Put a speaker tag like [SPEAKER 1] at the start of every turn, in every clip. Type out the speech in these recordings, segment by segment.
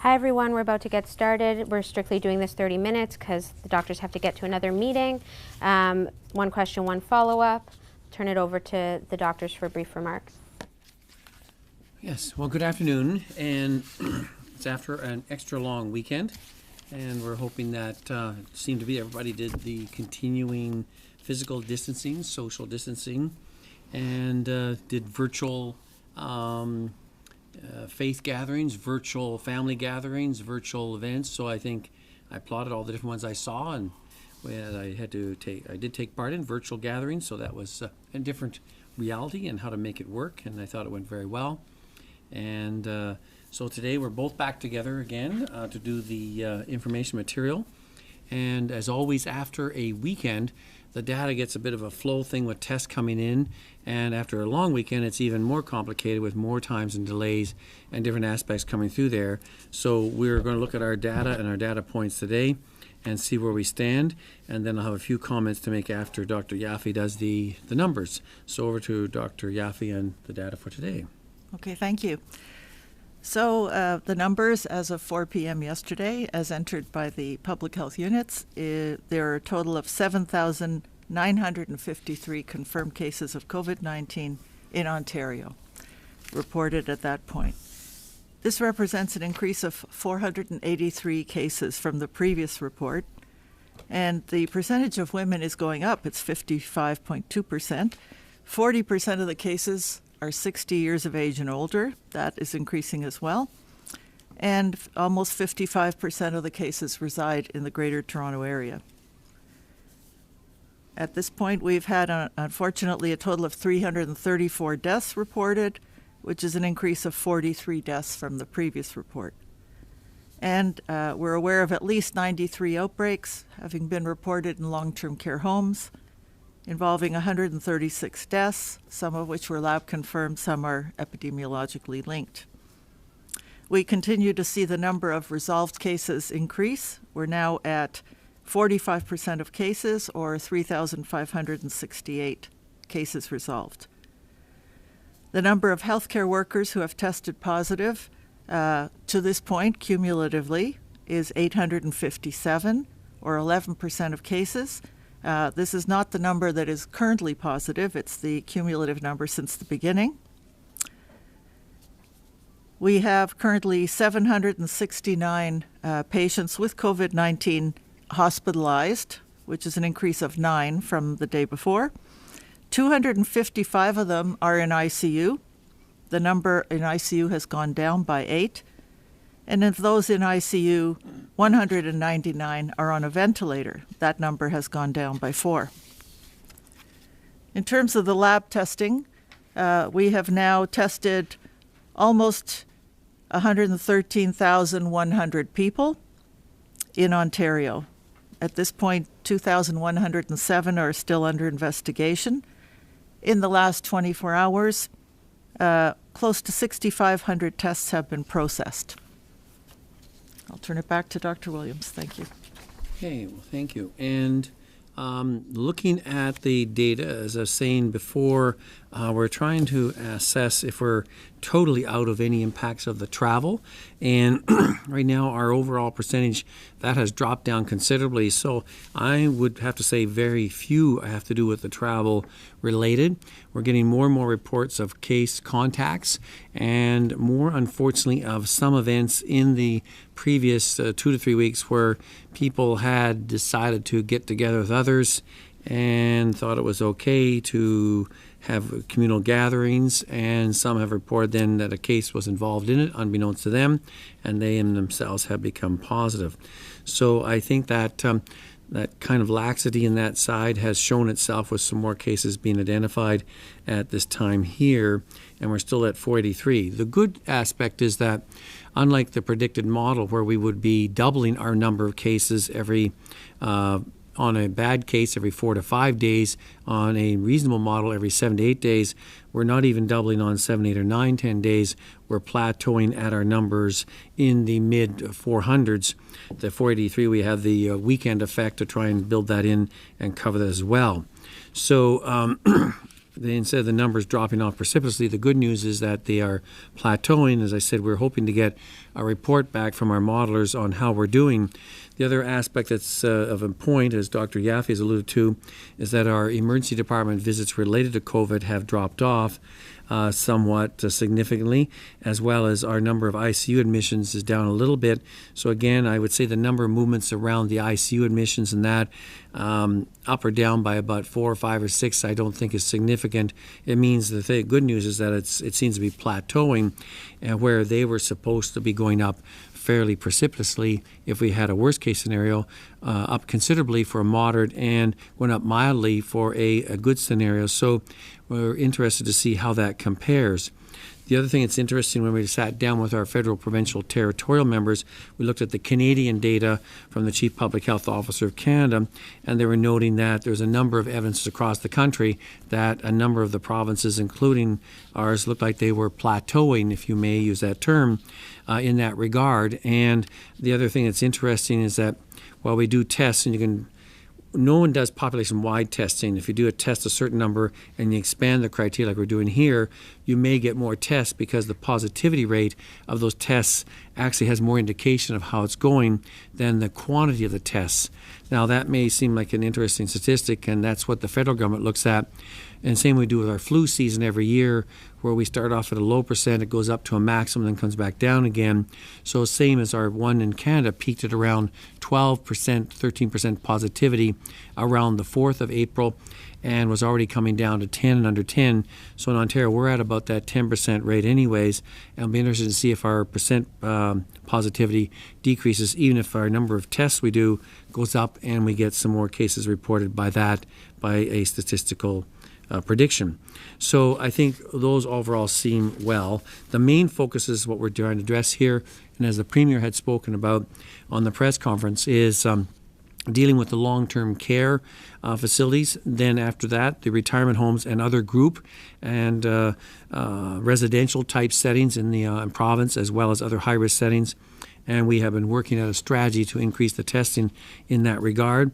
[SPEAKER 1] Hi everyone, we're about to get started. We're strictly doing this 30 minutes because the doctors have to get to another meeting. One question, one follow-up. Turn it over to the doctors for brief remarks.
[SPEAKER 2] Yes, well, good afternoon, and it's after an extra long weekend, and we're hoping that it seemed to be everybody did the continuing physical distancing, social distancing, and did virtual faith gatherings, virtual family gatherings, virtual events. So I think I plotted all the different ones I saw, and I did take part in virtual gatherings, so that was a different reality and how to make it work, and I thought it went very well. And so today we're both back together again to do the information material. And as always, after a weekend, the data gets a bit of a flow thing with tests coming in. And after a long weekend, it's even more complicated with more times and delays and different aspects coming through there. So we're going to look at our data and our data points today and see where we stand. And then I'll have a few comments to make after Dr. Yaffe does the numbers. So over to Dr. Yaffe and the data for today.
[SPEAKER 3] Okay, thank you. So the numbers as of 4 p.m. yesterday, as entered by the public health units, there are a total of 7,953 confirmed cases of COVID-19 in Ontario, reported at that point. This represents an increase of 483 cases from the previous report, and the percentage of women is going up. It's 55.2%. 40% of the cases are 60 years of age and older. That is increasing as well. And almost 55% of the cases reside in the Greater Toronto Area. At this point, we've had, unfortunately, a total of 334 deaths reported, which is an increase of 43 deaths from the previous report. And we're aware of at least 93 outbreaks having been reported in long-term care homes, involving 136 deaths, some of which were lab confirmed, some are epidemiologically linked. We continue to see the number of resolved cases increase. We're now at 45% of cases, or 3,568 cases resolved. The number of healthcare workers who have tested positive to this point, cumulatively, is 857, or 11% of cases. This is not the number that is currently positive. It's the cumulative number since the beginning. We have currently 769 patients with COVID-19 hospitalized, which is an increase of 9 from the day before. 255 of them are in ICU. The number in ICU has gone down by 8. And of those in ICU, 199 are on a ventilator. That number has gone down by 4. In terms of the lab testing, we have now tested almost 113,100 people in Ontario. At this point, 2,107 are still under investigation. In the last 24 hours, close to 6,500 tests have been processed. I'll turn it back to Dr. Williams. Thank you.
[SPEAKER 2] Okay, well, thank you. And looking at the data, as I was saying before, we're trying to assess if we're totally out of any impacts of the travel. And right now, our overall percentage, that has dropped down considerably. So I would have to say very few have to do with the travel related. We're getting more and more reports of case contacts and more, unfortunately, of some events in the previous 2 to 3 weeks where people had decided to get together with others and thought it was okay to have communal gatherings, and some have reported then that a case was involved in it, unbeknownst to them, and they in themselves have become positive. So I think that that kind of laxity in that side has shown itself with some more cases being identified at this time here, and we're still at 483. The good aspect is that unlike the predicted model where we would be doubling our number of cases every on a bad case every 4 to 5 days, on a reasonable model every 7 to 8 days, we're not even doubling on 7, 8, or 9, 10 days. We're plateauing at our numbers in the mid 400s. The 483, we have the weekend effect to try and build that in and cover that as well. So instead of the numbers dropping off precipitously, the good news is that they are plateauing. As I said, we're hoping to get a report back from our modelers on how we're doing. The other aspect that's of a point, as Dr. Yaffe has alluded to, is that our emergency department visits related to COVID have dropped off somewhat significantly, as well as our number of ICU admissions is down a little bit. So again, I would say the number of movements around the ICU admissions and that up or down by about 4 or 5 or 6, I don't think is significant. It means the good news is that it seems to be plateauing, where they were supposed to be going up fairly precipitously if we had a worst case scenario, up considerably for a moderate and went up mildly for a good scenario. So we're interested to see how that compares. The other thing that's interesting, when we sat down with our federal, provincial, territorial members, we looked at the Canadian data from the Chief Public Health Officer of Canada, and they were noting that there's a number of evidences across the country that a number of the provinces, including ours, looked like they were plateauing, if you may use that term, in that regard. And the other thing that's interesting is that while we do tests, and no one does population-wide testing. If you do a test a certain number and you expand the criteria like we're doing here, you may get more tests because the positivity rate of those tests actually has more indication of how it's going than the quantity of the tests. Now, that may seem like an interesting statistic, and that's what the federal government looks at. And same we do with our flu season every year, where we start off at a low percent, it goes up to a maximum, then comes back down again. So same as our one in Canada peaked at around 12%, 13% positivity around the 4th of April, and was already coming down to 10 and under 10. So in Ontario, we're at about that 10% rate anyways, and I'll be interested to see if our percent positivity decreases, even if our number of tests we do goes up and we get some more cases reported by a statistical prediction. So I think those overall seem well. The main focus is what we're trying to address here, and as the Premier had spoken about on the press conference, is dealing with the long-term care facilities. Then after that, the retirement homes and other group and residential type settings in the province, as well as other high-risk settings. And we have been working at a strategy to increase the testing in that regard.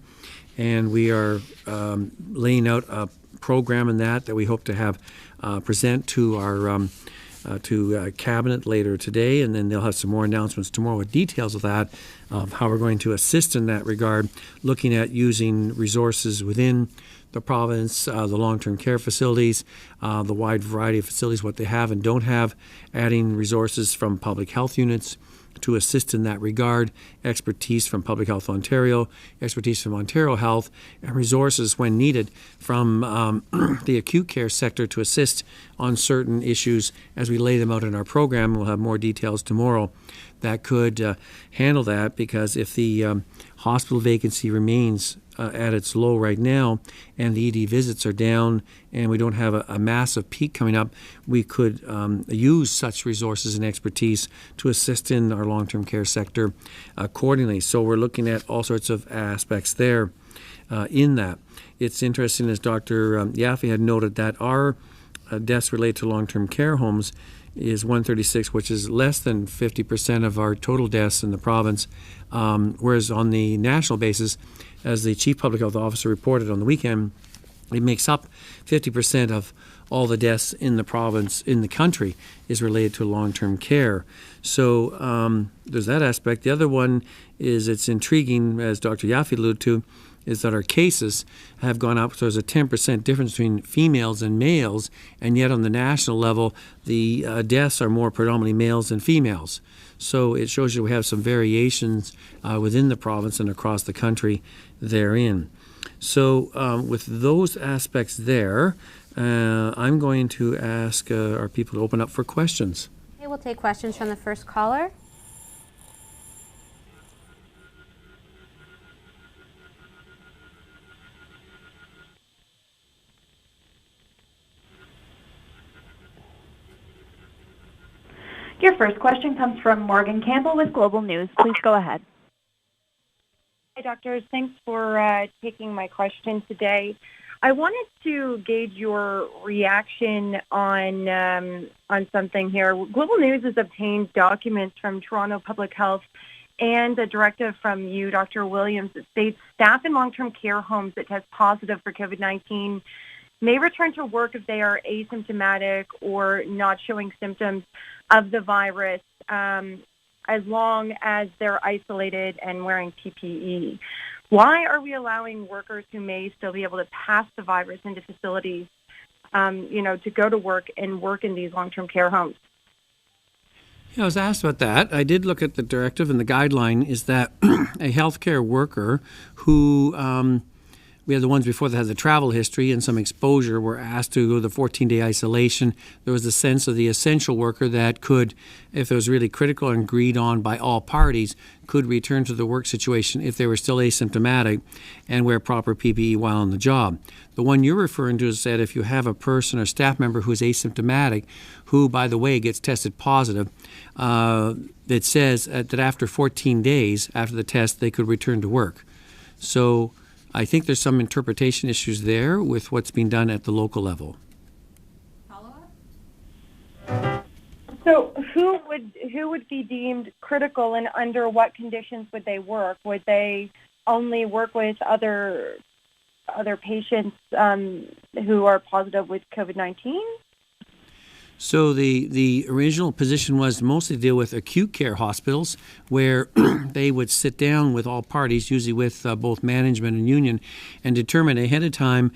[SPEAKER 2] And we are laying out a program in that we hope to have present to our cabinet later today, and then they'll have some more announcements tomorrow with details of that, of how we're going to assist in that regard, looking at using resources within the province, the long-term care facilities, the wide variety of facilities, what they have and don't have, adding resources from public health units to assist in that regard, expertise from Public Health Ontario, expertise from Ontario Health, and resources when needed from the acute care sector to assist on certain issues as we lay them out in our program. We'll have more details tomorrow that could handle that, because if the hospital vacancy remains at its low right now and the ED visits are down and we don't have a massive peak coming up, we could use such resources and expertise to assist in our long-term care sector accordingly. So we're looking at all sorts of aspects there in that. It's interesting, as Dr. Yaffe had noted, that our deaths related to long-term care homes is 136, which is less than 50% of our total deaths in the province, whereas on the national basis, as the Chief Public Health Officer reported on the weekend, it makes up 50% of all the deaths in the province, in the country, is related to long-term care. So there's that aspect. The other one is, it's intriguing, as Dr. Yaffe alluded to, is that our cases have gone up. So there's a 10% difference between females and males, and yet on the national level, the deaths are more predominantly males than females. So it shows you we have some variations within the province and across the country therein. So with those aspects there, I'm going to ask our people to open up for questions.
[SPEAKER 1] Okay, we'll take questions from the first caller.
[SPEAKER 4] Your first question comes from Morgan Campbell with Global News. Please go ahead.
[SPEAKER 5] Hi, doctors. Thanks for taking my question today. I wanted to gauge your reaction on something here. Global News has obtained documents from Toronto Public Health and a directive from you, Dr. Williams, that states staff in long-term care homes that test positive for COVID-19 may return to work if they are asymptomatic or not showing symptoms of the virus. as long as they're isolated and wearing PPE. Why are we allowing workers who may still be able to pass the virus into facilities, to go to work and work in these long-term care homes?
[SPEAKER 2] Yeah, I was asked about that. I did look at the directive, and the guideline is that a healthcare worker who, we had the ones before that had the travel history and some exposure, were asked to go to the 14-day isolation. There was a sense of the essential worker that could, if it was really critical and agreed on by all parties, could return to the work situation if they were still asymptomatic and wear proper PPE while on the job. The one you're referring to is that if you have a person or staff member who is asymptomatic, who, by the way, gets tested positive, it says that after 14 days after the test, they could return to work. So I think there's some interpretation issues there with what's being done at the local level.
[SPEAKER 5] So who would be deemed critical, and under what conditions would they work? Would they only work with other patients who are positive with COVID-19?
[SPEAKER 2] So the original position was to mostly deal with acute care hospitals, where they would sit down with all parties, usually with both management and union, and determine ahead of time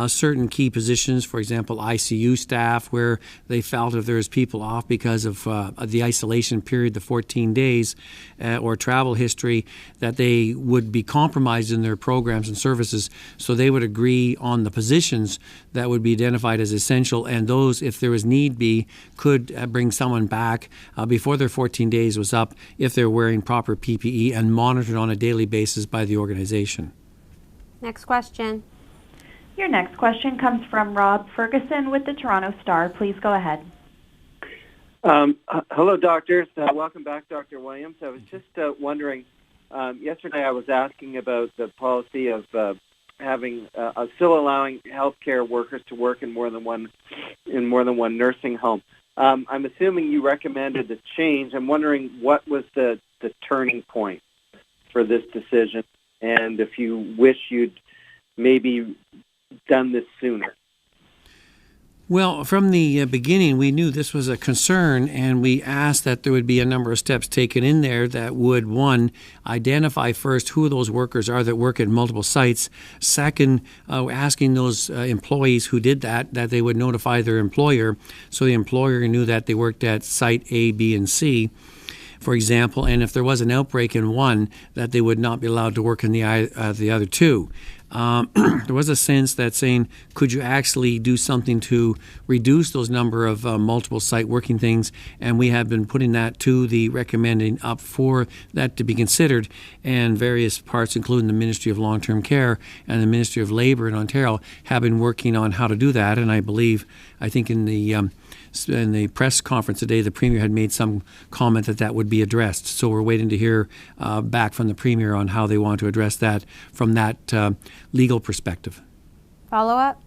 [SPEAKER 2] certain key positions, for example, ICU staff, where they felt if there was people off because of the isolation period, the 14 days, or travel history, that they would be compromised in their programs and services. So they would agree on the positions that would be identified as essential, and those, if there was need be, could bring someone back before their 14 days was up if they're wearing proper PPE and monitored on a daily basis by the organization.
[SPEAKER 1] Next question.
[SPEAKER 4] Your next question comes from Rob Ferguson with the Toronto Star. Please go ahead.
[SPEAKER 6] Hello, doctors. Welcome back, Dr. Williams. I was just wondering, yesterday I was asking about the policy of having still allowing healthcare workers to work in more than one nursing home. I'm assuming you recommended the change. I'm wondering what was the turning point for this decision, and if you wish you'd maybe done this sooner.
[SPEAKER 2] Well, from the beginning, we knew this was a concern, and we asked that there would be a number of steps taken in there that would, one, identify first who those workers are that work at multiple sites. Second, asking those employees who did that they would notify their employer, so the employer knew that they worked at site A, B, and C, for example, and if there was an outbreak in one, that they would not be allowed to work in the other two. There was a sense that saying, could you actually do something to reduce those number of multiple site working things? And we have been putting that to the recommending up for that to be considered, and various parts, including the Ministry of Long-Term Care and the Ministry of Labour in Ontario, have been working on how to do that. And I think in the press conference today, the Premier had made some comment that would be addressed. So we're waiting to hear back from the Premier on how they want to address that from that legal perspective.
[SPEAKER 1] Follow-up?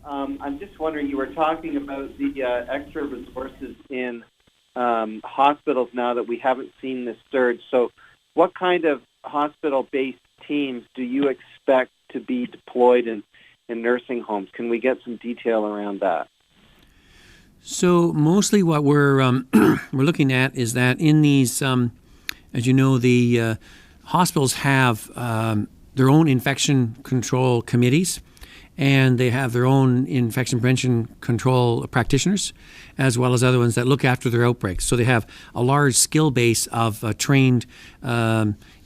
[SPEAKER 6] I'm just wondering, you were talking about the extra resources in hospitals now that we haven't seen this surge. So what kind of hospital-based teams do you expect to be deployed in nursing homes? Can we get some detail around that?
[SPEAKER 2] So mostly what we're looking at is that in these, as you know, the hospitals have their own infection control committees, and they have their own infection prevention control practitioners, as well as other ones that look after their outbreaks. So they have a large skill base of trained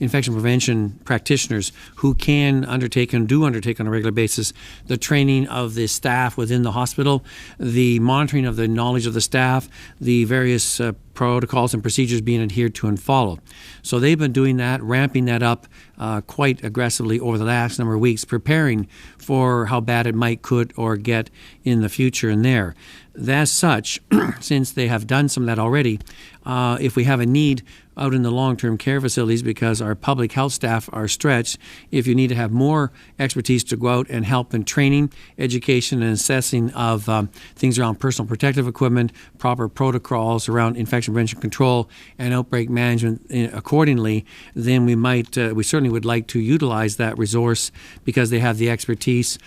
[SPEAKER 2] infection prevention practitioners who can undertake and do undertake on a regular basis the training of the staff within the hospital, the monitoring of the knowledge of the staff, the various protocols and procedures being adhered to and followed. So they've been doing that, ramping that up quite aggressively over the last number of weeks, preparing for how bad it could or get in the future and there. As such, since they have done some of that already, if we have a need out in the long-term care facilities because our public health staff are stretched, if you need to have more expertise to go out and help in training, education, and assessing of things around personal protective equipment, proper protocols around infection prevention control, and outbreak management accordingly, then we certainly would like to utilize that resource because they have the expertise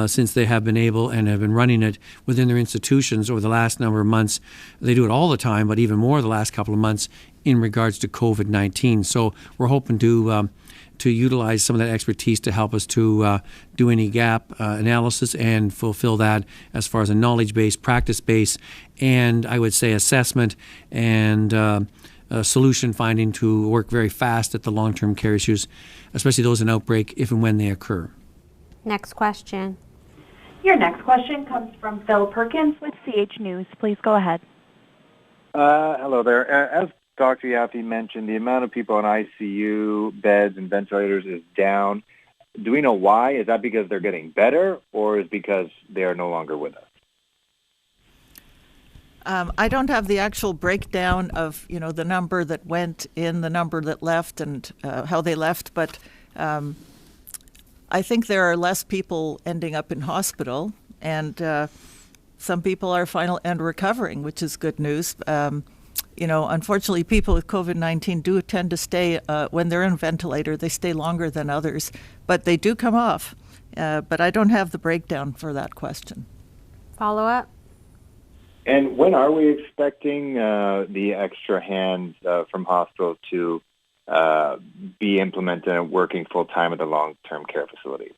[SPEAKER 2] since they have been able and have been running it within their institution institutions over the last number of months. They do it all the time, but even more the last couple of months in regards to COVID-19. So we're hoping to utilize some of that expertise to help us to do any gap analysis and fulfill that as far as a knowledge base, practice base, and I would say assessment and solution finding to work very fast at the long-term care issues, especially those in outbreak if and when they occur.
[SPEAKER 1] Next question.
[SPEAKER 4] Your next question comes from Phil Perkins with CH News. Please go ahead.
[SPEAKER 7] Hello there. As Dr. Yaffe mentioned, the amount of people in ICU beds and ventilators is down. Do we know why? Is that because they're getting better, or is it because they are no longer with us?
[SPEAKER 3] I don't have the actual breakdown of the number that went in, the number that left, and how they left, but I think there are less people ending up in hospital, and some people are recovering, which is good news. Unfortunately, people with COVID-19 do tend to stay, when they're in a ventilator, they stay longer than others, but they do come off. But I don't have the breakdown for that question.
[SPEAKER 1] Follow up?
[SPEAKER 7] And when are we expecting the extra hands from hospitals to be implemented and working full-time at the long-term care facilities?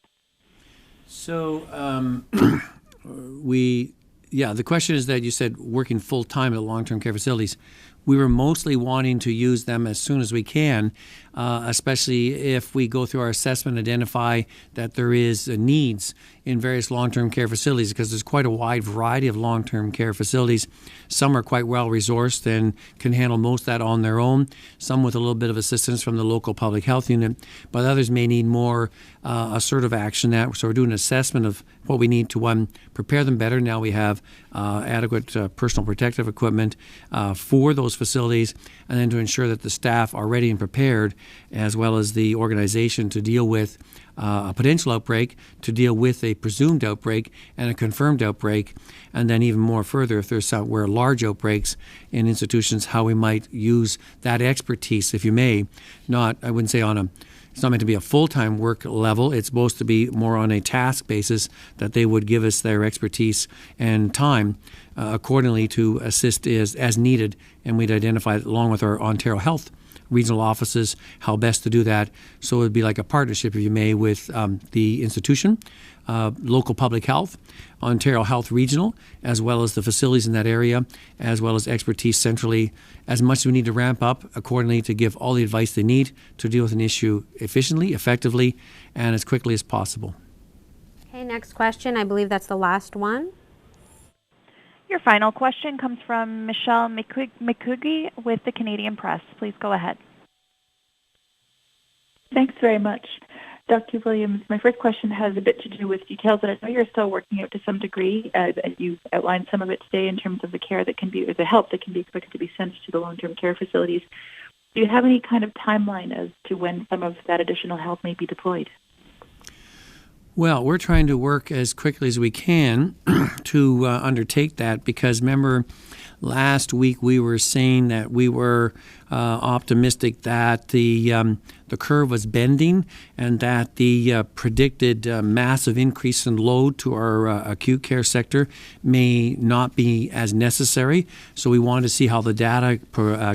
[SPEAKER 2] So the question is that you said working full-time at long-term care facilities. We were mostly wanting to use them as soon as we can, especially if we go through our assessment, identify that there is needs in various long-term care facilities, because there's quite a wide variety of long-term care facilities. Some are quite well resourced and can handle most of that on their own, some with a little bit of assistance from the local public health unit, but others may need more assertive action. So we're doing an assessment of what we need to prepare them better. Now we have adequate personal protective equipment for those facilities, and then to ensure that the staff are ready and prepared, as well as the organization, to deal with a potential outbreak, to deal with a presumed outbreak and a confirmed outbreak, and then even more further, if there's were large outbreaks in institutions, how we might use that expertise, if you may, I wouldn't say it's not meant to be a full-time work level. It's supposed to be more on a task basis, that they would give us their expertise and time accordingly to assist as needed, and we'd identify it along with our Ontario Health regional offices how best to do that. So it would be like a partnership, if you may, with the institution, local public health, Ontario Health Regional, as well as the facilities in that area, as well as expertise centrally, as much as we need to ramp up accordingly to give all the advice they need to deal with an issue efficiently, effectively, and as quickly as possible.
[SPEAKER 1] Okay, next question. I believe that's the last one.
[SPEAKER 4] Your final question comes from Michelle McCoogie with the Canadian Press. Please go ahead.
[SPEAKER 8] Thanks very much. Dr. Williams, my first question has a bit to do with details that I know you're still working out to some degree. You've outlined some of it today in terms of the care that can be, or the help that can be expected to be sent to the long-term care facilities. Do you have any kind of timeline as to when some of that additional help may be deployed?
[SPEAKER 2] Well, we're trying to work as quickly as we can to undertake that, because remember, last week we were saying that we were optimistic that the curve was bending and that the predicted massive increase in load to our acute care sector may not be as necessary. So we wanted to see how the data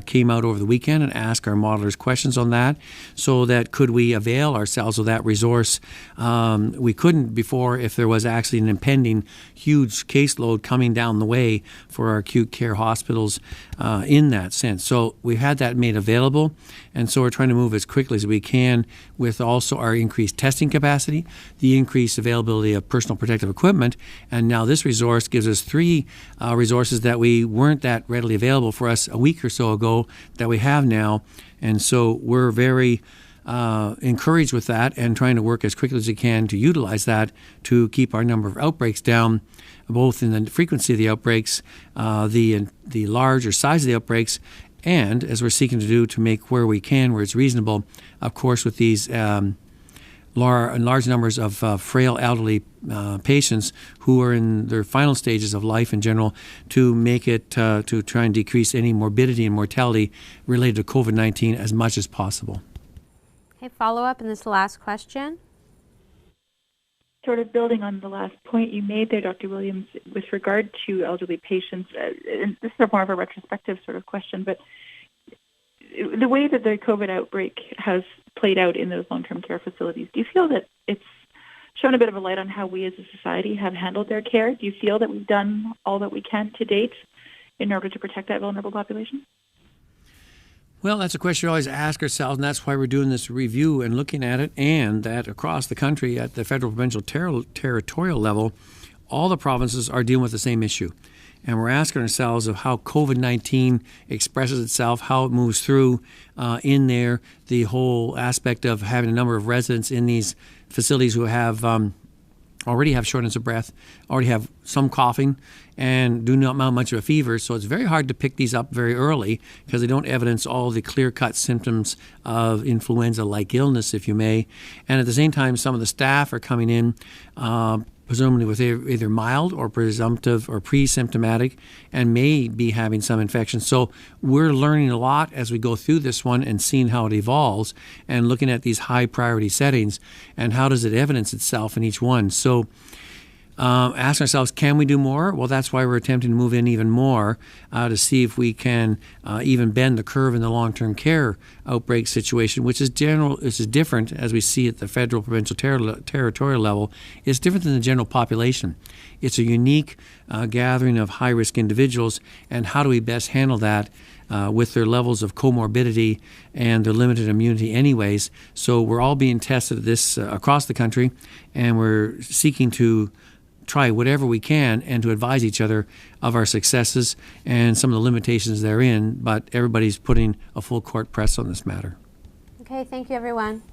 [SPEAKER 2] came out over the weekend and ask our modelers questions on that, so that could we avail ourselves of that resource. We couldn't before if there was actually an impending huge caseload coming down the way for our acute care hospitals in that sense. So we had that made available, and so we're trying to move as quickly as we can with also our increased testing capacity, the increased availability of personal protective equipment, and now this resource gives us three resources that we weren't that readily available for us a week or so ago that we have now, and so we're very encouraged with that and trying to work as quickly as we can to utilize that to keep our number of outbreaks down, both in the frequency of the outbreaks, the large or size of the outbreaks, and as we're seeking to do, to make where we can, where it's reasonable, of course, with these large numbers of frail elderly patients who are in their final stages of life in general, to make it to try and decrease any morbidity and mortality related to COVID-19 as much as possible.
[SPEAKER 1] Okay, follow up, and this is the last question.
[SPEAKER 8] sort of building on the last point you made there, Dr. Williams, with regard to elderly patients, and this is more of a retrospective sort of question, but the way that the COVID outbreak has played out in those long-term care facilities, do you feel that it's shown a bit of a light on how we as a society have handled their care? Do you feel that we've done all that we can to date in order to protect that vulnerable population?
[SPEAKER 2] Well, that's a question we always ask ourselves, and that's why we're doing this review and looking at it, and that across the country at the federal, provincial, territorial level, all the provinces are dealing with the same issue. And we're asking ourselves of how COVID-19 expresses itself, how it moves through in there, the whole aspect of having a number of residents in these facilities who have already have shortness of breath, already have some coughing, and do not mount much of a fever. So it's very hard to pick these up very early because they don't evidence all the clear-cut symptoms of influenza-like illness, if you may. And at the same time, some of the staff are coming in presumably with either mild or presumptive or pre-symptomatic and may be having some infection. So we're learning a lot as we go through this one and seeing how it evolves and looking at these high priority settings and how does it evidence itself in each one. So ask ourselves, can we do more? Well, that's why we're attempting to move in even more to see if we can even bend the curve in the long-term care outbreak situation, which is different as we see at the federal, provincial, territorial level. It's different than the general population. It's a unique gathering of high-risk individuals, and how do we best handle that with their levels of comorbidity and their limited immunity anyways. So we're all being tested at this across the country, and we're seeking to try whatever we can and to advise each other of our successes and some of the limitations therein, but everybody's putting a full court press on this matter.
[SPEAKER 1] Okay, thank you, everyone.